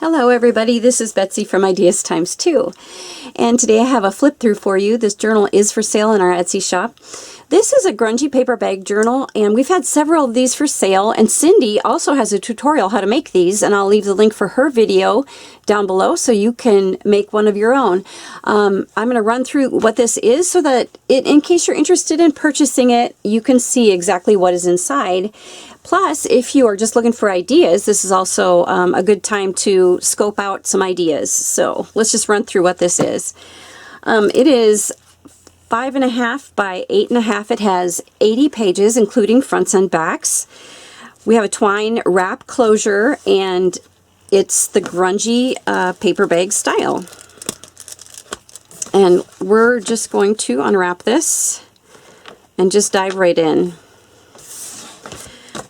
Hello everybody, this is Betsy from Ideas Times 2, and today I have a flip through for you. This journal is for sale in our Etsy shop. This is a grungy paper bag journal, and we've had several of these for sale, and Cyndi also has a tutorial how to make these, and I'll leave the link for her video down below so you can make one of your own. I'm going to run through what this is so that in case you're interested in purchasing it, you can see exactly what is inside. Plus, if you are just looking for ideas, this is also a good time to scope out some ideas. So let's just run through what this is. It is 5.5 by 8.5. It has 80 pages, including fronts and backs. We have a twine wrap closure, and it's the grungy paper bag style. And we're just going to unwrap this and just dive right in.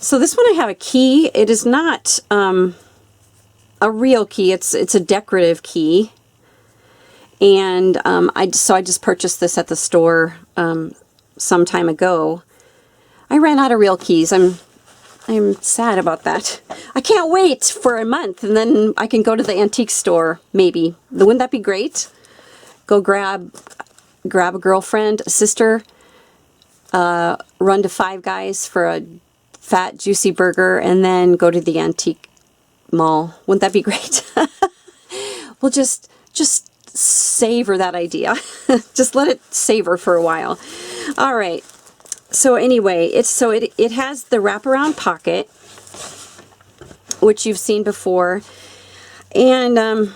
So this one I have a key. It is not a real key. It's a decorative key, and I just purchased this at the store some time ago. I ran out of real keys. I'm sad about that. I can't wait for a month, and then I can go to the antique store. Maybe wouldn't that be great? Go grab a girlfriend, a sister, run to Five Guys for a fat juicy burger, and then go to the antique mall. Wouldn't that be great? We'll just savor that idea. Just let it savor for a while. All right. So anyway, it has the wraparound pocket, which you've seen before, and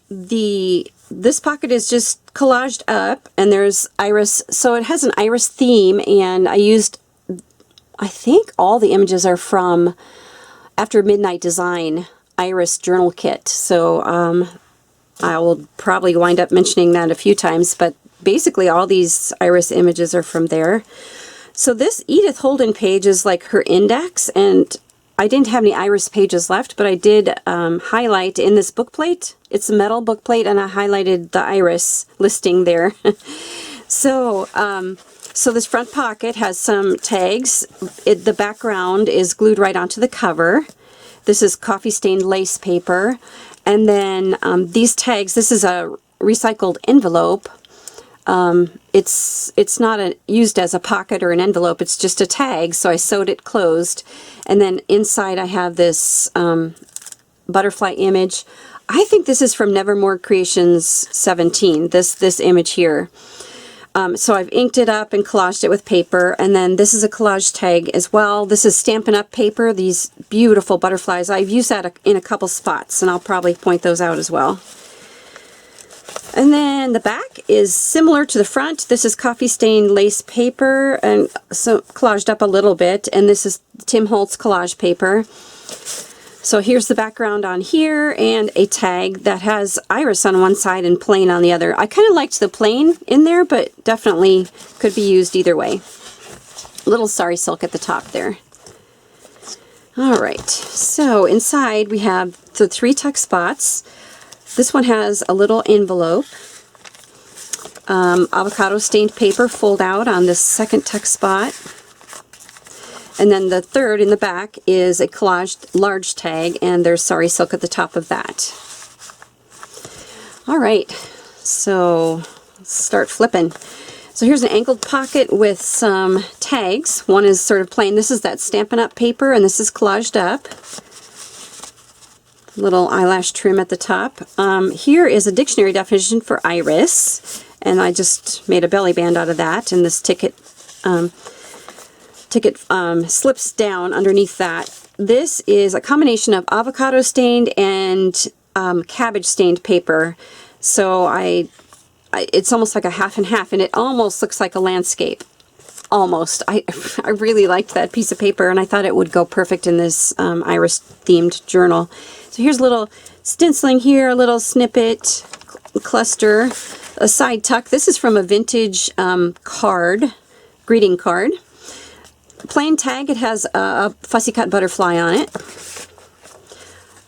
this pocket is just collaged up, and there's iris. So it has an iris theme, and I think all the images are from Aftermidnightdesign Iris Journal Kit. So I will probably wind up mentioning that a few times, but basically all these Iris images are from there. So this Edith Holden page is like her index, and I didn't have any Iris pages left, but I did highlight in this bookplate. It's a metal bookplate, and I highlighted the Iris listing there. So this front pocket has some tags. The background is glued right onto the cover. This is coffee stained lace paper. And then these tags, this is a recycled envelope. It's not used as a pocket or an envelope, it's just a tag, so I sewed it closed. And then inside I have this butterfly image. I think this is from Nevermore Creations 17, this image here. So I've inked it up and collaged it with paper, and then this is a collage tag as well. This is Stampin' Up! Paper, these beautiful butterflies. I've used that in a couple spots, and I'll probably point those out as well. And then the back is similar to the front. This is coffee stained lace paper, and so collaged up a little bit, and this is Tim Holtz collage paper. So here's the background on here, and a tag that has iris on one side and plain on the other. I kind of liked the plain in there, but definitely could be used either way. Little sari silk at the top there. Alright, so inside we have the 3 tuck spots. This one has a little envelope. Avocado stained paper fold out on this second tuck spot. And then the third in the back is a collaged large tag, and there's sari silk at the top of that. Alright, so let's start flipping. So here's an angled pocket with some tags. One is sort of plain. This is that Stampin' Up! Paper, and this is collaged up. Little eyelash trim at the top. Here is a dictionary definition for iris, and I just made a belly band out of that, and this ticket slips down underneath that. This is a combination of avocado stained and cabbage stained paper. So it's almost like a half and half, and it almost looks like a landscape. Almost. I really liked that piece of paper, and I thought it would go perfect in this Iris themed journal. So here's a little stenciling here, a little snippet, cluster, a side tuck. This is from a vintage greeting card. Plain tag, it has a fussy cut butterfly on it.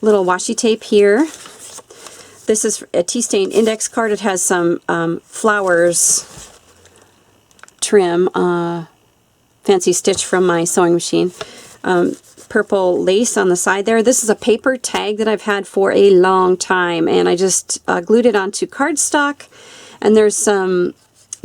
Little washi tape here. This is a tea stain index card. It has some flowers trim, fancy stitch from my sewing machine. purple lace on the side there. This is a paper tag that I've had for a long time, and I just glued it onto cardstock, and there's some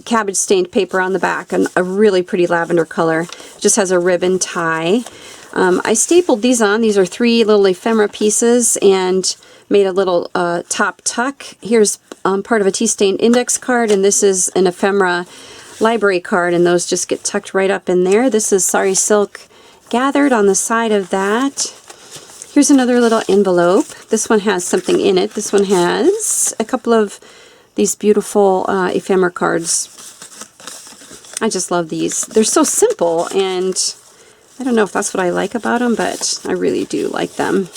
cabbage stained paper on the back, and a really pretty lavender color. It just has a ribbon tie. I stapled these on. These are 3 little ephemera pieces and made a little top tuck. Here's part of a tea-stained index card, and this is an ephemera library card, and those just get tucked right up in there. This is Sari Silk gathered on the side of that. Here's another little envelope. This one has something in it. This one has a couple of these beautiful ephemera cards. I just love these. They're so simple, and I don't know if that's what I like about them, but I really do like them.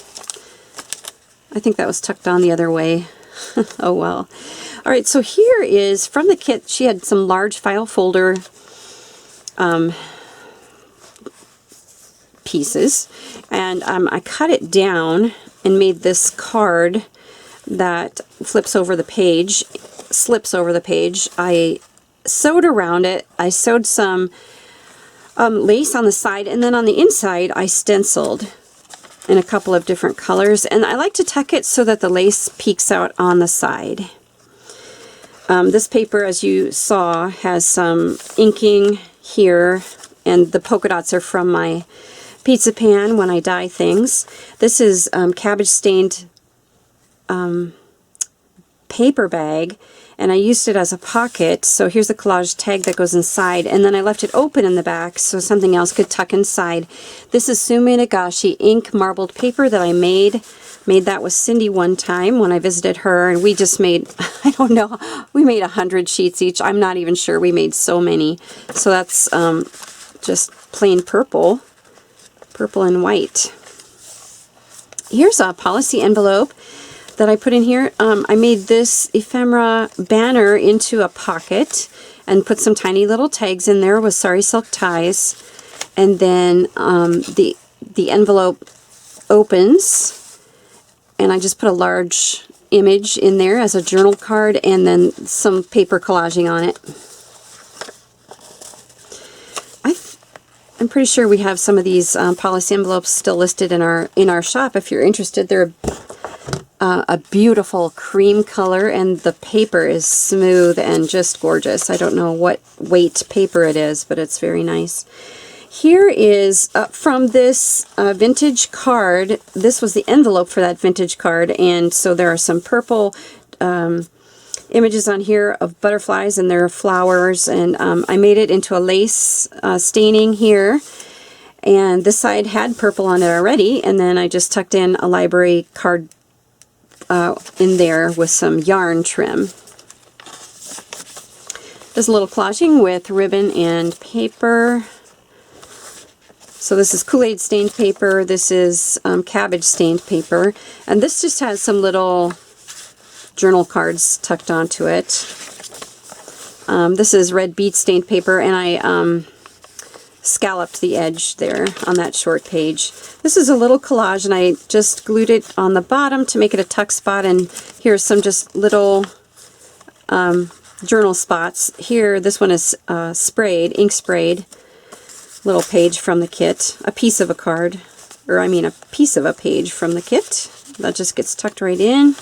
I think that was tucked on the other way. Oh well. Alright, so here is from the kit. She had some large file folder pieces, and I cut it down and made this card that flips over the page, slips over the page. I sewed around it. I sewed some lace on the side, and then on the inside I stenciled in a couple of different colors, and I like to tuck it so that the lace peeks out on the side. This paper, as you saw, has some inking here, and the polka dots are from my pizza pan when I dye things. This is cabbage stained paper bag, and I used it as a pocket. So here's a collage tag that goes inside, and then I left it open in the back so something else could tuck inside. This is Sumi Nagashi ink marbled paper that I made that with Cyndi one time when I visited her, and we just made, I don't know, we made 100 sheets each. I'm not even sure we made so many. So that's just plain purple and white. Here's a policy envelope that I put in here. I made this ephemera banner into a pocket and put some tiny little tags in there with Sari Silk ties, and then the envelope opens, and I just put a large image in there as a journal card, and then some paper collaging on it. I'm pretty sure we have some of these policy envelopes still listed in our shop if you're interested. They're a beautiful cream color, and the paper is smooth and just gorgeous. I don't know what weight paper it is, but it's very nice. Here is from this vintage card. This was the envelope for that vintage card, and so there are some purple images on here of butterflies, and there are flowers, and I made it into a lace staining here, and this side had purple on it already, and then I just tucked in a library card in there with some yarn trim. There's a little collaging with ribbon and paper. So this is Kool-Aid stained paper, this is cabbage stained paper, and this just has some little journal cards tucked onto it. This is red bead stained paper, and I scalloped the edge there on that short page. This is a little collage, and I just glued it on the bottom to make it a tuck spot, and here's some just little journal spots. Here, this one is sprayed, ink sprayed, little page from the kit, a piece of a card, or I mean a piece of a page from the kit. That just gets tucked right in.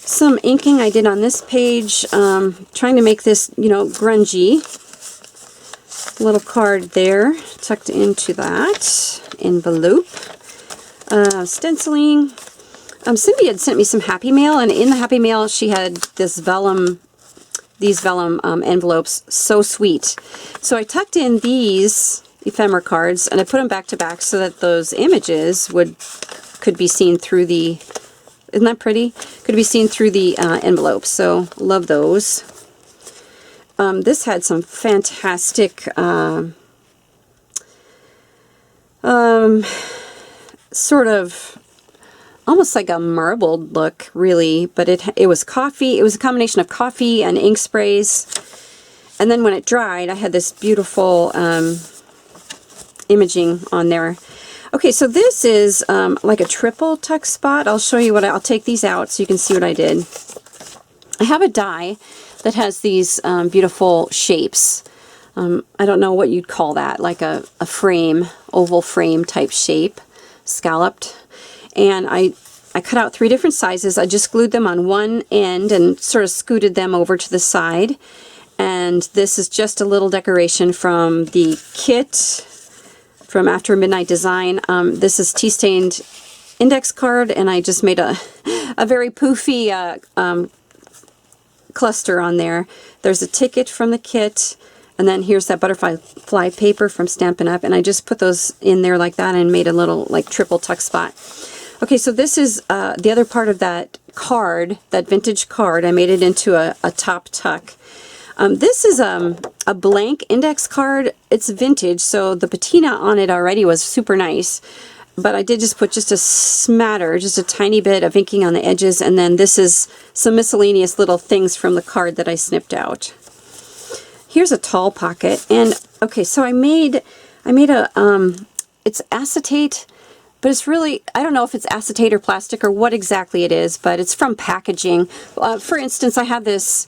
Some inking I did on this page, trying to make this, you know, grungy. Little card there, tucked into that envelope. Stenciling. Cyndi had sent me some Happy Mail, and in the Happy Mail she had this vellum, these vellum envelopes, so sweet. So I tucked in these ephemera cards, and I put them back to back so that those images could be seen through the, isn't that pretty? Could be seen through the envelope, so love those. This had some fantastic sort of almost like a marbled look, really, but it was coffee. It was a combination of coffee and ink sprays, and then when it dried I had this beautiful imaging on there. Okay, so this is like a triple tuck spot. I'll show you what I'll take these out so you can see what I did. I have a die that has these beautiful shapes I don't know what you'd call that, like a frame, oval frame type shape, scalloped. And I cut out 3 different sizes. I just glued them on one end and sort of scooted them over to the side. And this is just a little decoration from the kit from Aftermidnightdesign. This is tea-stained index card, and I just made a very poofy cluster on there. There's a ticket from the kit, and then here's that butterfly paper from Stampin' Up, and I just put those in there like that and made a little like triple tuck spot. Okay, so this is the other part of that card, that vintage card. I made it into a top tuck. This is a blank index card. It's vintage, so the patina on it already was super nice. But I did just put just a smatter, just a tiny bit of inking on the edges, and then this is some miscellaneous little things from the card that I snipped out. Here's a tall pocket, and okay, so I made a, it's acetate, but it's really, I don't know if it's acetate or plastic or what exactly it is, but it's from packaging. For instance, I have this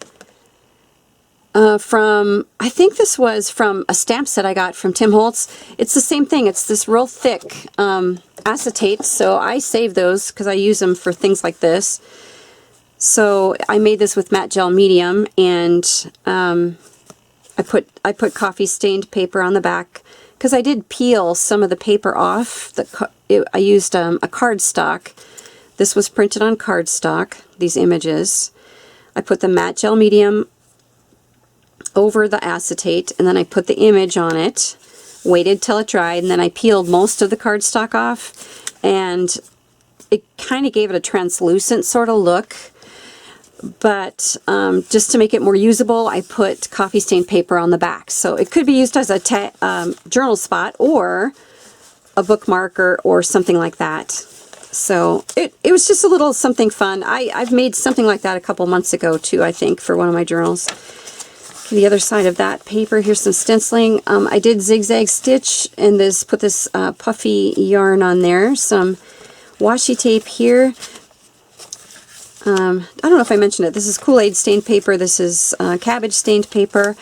I think this was from a stamp set I got from Tim Holtz. It's the same thing. It's this real thick acetate, so I save those because I use them for things like this. So I made this with matte gel medium, and I put coffee stained paper on the back because I did peel some of the paper off. I used a cardstock. This was printed on cardstock, these images. I put the matte gel medium over the acetate, and then I put the image on it, waited till it dried, and then I peeled most of the cardstock off, and it kind of gave it a translucent sort of look. But just to make it more usable, I put coffee stained paper on the back. So it could be used as a journal spot or a bookmark or something like that. So it was just a little something fun. I've made something like that a couple months ago too, I think, for one of my journals. The other side of that paper, here's some stenciling. I did zigzag stitch and put this puffy yarn on there. Some washi tape here. I don't know if I mentioned it. This is Kool-Aid stained paper. This is cabbage stained paper.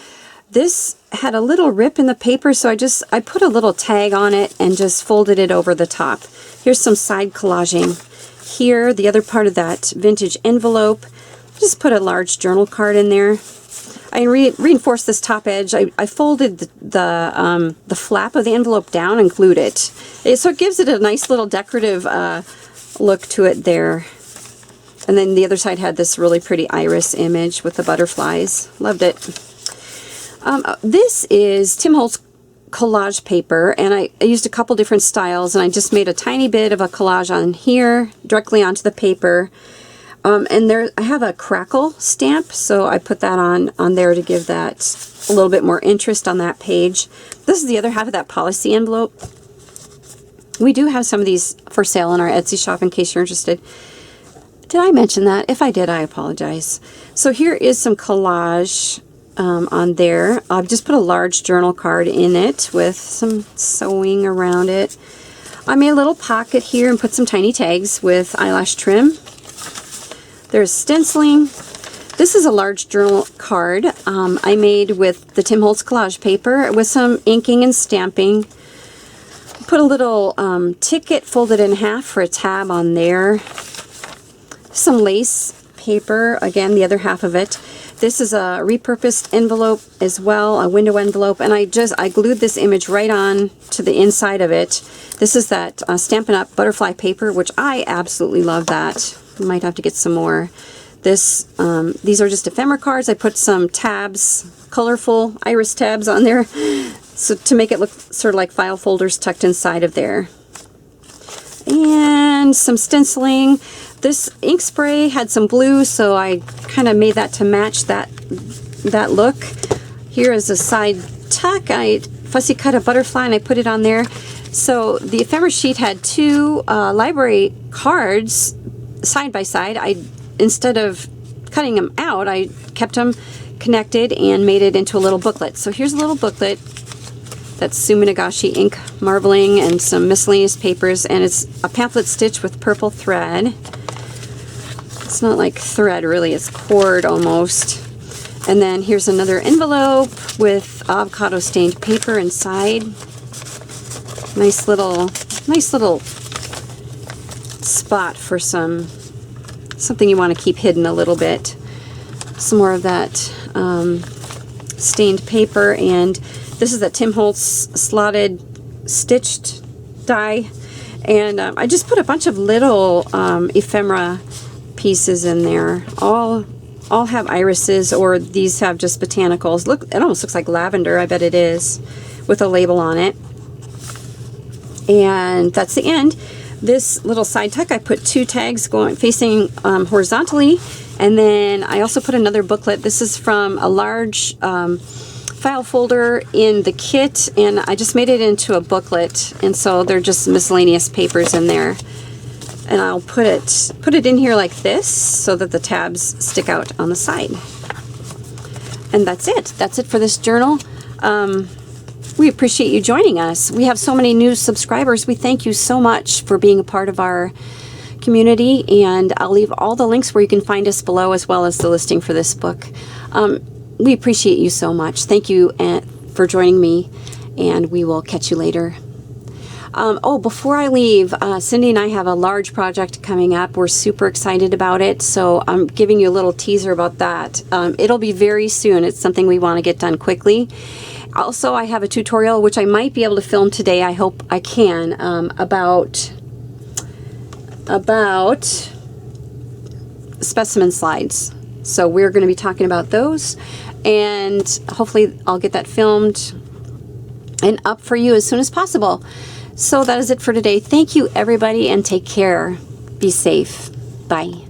This had a little rip in the paper, so I put a little tag on it and just folded it over the top. Here's some side collaging. Here, the other part of that vintage envelope. Just put a large journal card in there. I reinforced this top edge. I folded the flap of the envelope down and glued it. So it gives it a nice little decorative look to it there. And then the other side had this really pretty iris image with the butterflies. Loved it. This is Tim Holtz collage paper, and I used a couple different styles, and I just made a tiny bit of a collage on here, directly onto the paper. And there, I have a crackle stamp, so I put that on there to give that a little bit more interest on that page. This is the other half of that policy envelope. We do have some of these for sale in our Etsy shop in case you're interested. Did I mention that? If I did, I apologize. So here is some collage on there. I've just put a large journal card in it with some sewing around it. I made a little pocket here and put some tiny tags with eyelash trim. There's stenciling. This is a large journal card I made with the Tim Holtz collage paper with some inking and stamping. Put a little ticket folded in half for a tab on there. Some lace paper, again, the other half of it. This is a repurposed envelope as well, a window envelope, and I glued this image right on to the inside of it. This is that Stampin' Up! Butterfly paper, which I absolutely love that. Might have to get some more. These are just ephemera cards. I put some tabs, colorful iris tabs on there, so to make it look sort of like file folders tucked inside of there. And some stenciling. This ink spray had some blue, so I kind of made that to match that look. Here is a side tuck. I fussy cut a butterfly and I put it on there. So the ephemera sheet had 2 library cards side by side. Instead of cutting them out, I kept them connected and made it into a little booklet. So here's a little booklet that's Suminagashi ink marbling and some miscellaneous papers, and it's a pamphlet stitch with purple thread. It's not like thread really, it's cord almost. And then here's another envelope with avocado stained paper inside. Nice little spot for something you want to keep hidden a little bit. Some more of that stained paper, and this is the Tim Holtz slotted stitched die, and I just put a bunch of little ephemera pieces in there. All have irises, or these have just botanicals. Look, it almost looks like lavender. I bet it is, with a label on it. And that's the end. This little side tuck, I put 2 tags going facing horizontally, and then I also put another booklet. This is from a large file folder in the kit, and I just made it into a booklet, and so they're just miscellaneous papers in there. And I'll put it in here like this so that the tabs stick out on the side. And that's it. That's it for this journal. We appreciate you joining us. We have so many new subscribers. We thank you so much for being a part of our community, and I'll leave all the links where you can find us below, as well as the listing for this book. We appreciate you so much. Thank you for joining me, and we will catch you later. Before I leave, Cyndi and I have a large project coming up. We're super excited about it, so I'm giving you a little teaser about that. It'll be very soon. It's something we want to get done quickly. Also, I have a tutorial, which I might be able to film today. I hope I can, about specimen slides. So we're going to be talking about those, and hopefully I'll get that filmed and up for you as soon as possible. So that is it for today. Thank you, everybody, and take care. Be safe. Bye.